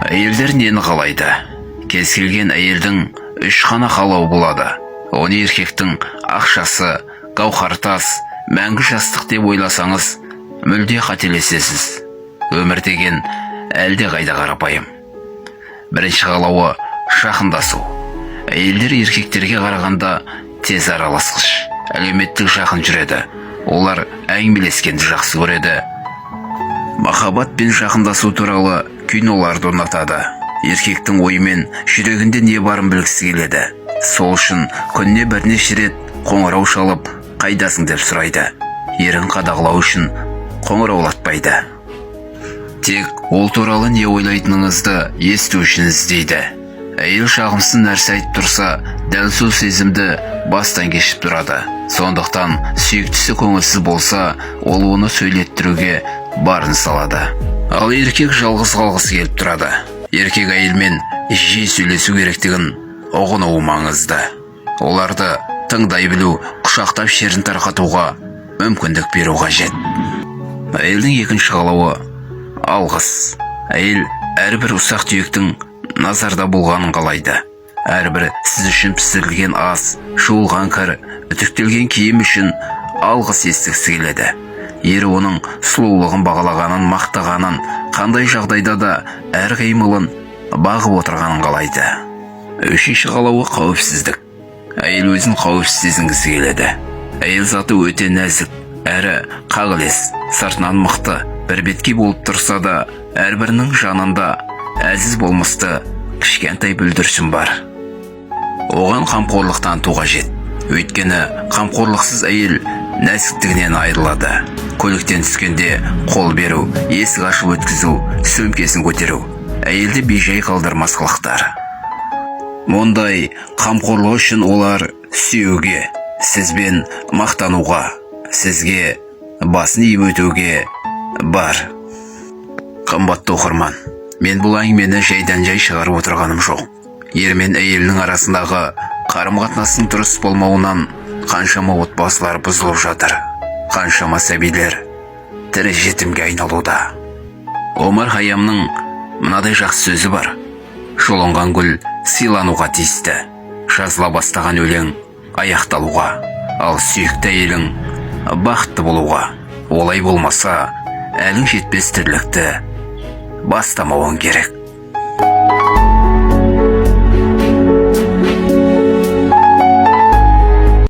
Әйелдер нені қалайды? Кез келген әйелдің үш қана қалауы болады. Оны еркектің ақшасы, гауһартас, мәңгі жастық деп ойласаңыз, мүлде қателесесіз. Өмір деген әлде қайда қарапайым. Бірінші қалауы жақындасу. Әйелдер еркектерге қарағанда тез араласқыш, әлеуметтік жақын жүреді. Олар әңгімелескенді жақсы көреді. Махаббат пен жақындасу туралы киноларды ұнатады. Еркектің ойымен жүрегінде не барын білгісі келеді. Сол үшін күніне бірнеше рет қоңырау шалып, қайдасың деп сұрайды. Ерін қадағалау үшін қоңыраулатпайды. Тек ол туралы не ойлайтыныңызды есту үшін іздейді. Әйел жағымсыз нәрсе айтып тұрса, дәл сол сезімді бастан кешіп тұрады. Сондықтан сүйіктісі көңілсіз болса, ол оны сөйлеттіруге барын салады. Ал еркек жалғыз қалғысы келіп тұрады. Еркек әйелмен жиі сөйлесу керектігін ұғынуы маңызды. Оларды тыңдай білу, құшақтап шерін тарқатуға мүмкіндік беру қажет. Әйелдің екінші қалауы алғыс. Әйел әрбір ұсақ түйектің назарда болғанын қалайды. Әрбір сіз үшін пісірілген ас, жуылған кір, үтіктелген киім үшін алғыс естігісі келеді. Ері оның сұлулығын бағалағанын, мақтағанын, қандай жағдайда да әр қимылын бағып отырғанын қалайды. Үшінші қалауы қауіпсіздік. Әйел өзін қауіпсіз сезінгісі келеді. Әйел заты өте нәзік, әрі қағылез, сыртынан мықты, бір бетке болып тұрса да, әрбірінің жанында әлсіз болмысты кішкентай бүлдіршін бар. Оған қамқорлық таныту қажет. Өйткені қамқорлықсыз әйел нәзіктігінен айырылады. Көліктен түскенде қол беру, есік ашып өткізу, сөмкесін көтеру әйелді бейжай қалдырмас қылықтар. Мұндай қамқорлық үшін олар сүюге, сізбен мақтануға, сізге басын иіп өтуге бар. Қымбатты оқырман, мен бұл әңгімені жайдан-жай шығарып отырғаным жоқ. Ер мен әйелінің арасындағы қарым-қатынастың дұрыс болмауынан қаншама отбасылар бұзылып жатыр. Қаншама сәбилер тірі жетімге айналуда. Омар Хайямның мынадай жақсы сөзі бар. Жұлынған гүл сыйлануға тиісті. Жазыла бастаған өлең аяқталуға, ал сүйікті әйелің бақытты болуға. Олай болмаса, әлің жетпес тірлікті бастамауың керек.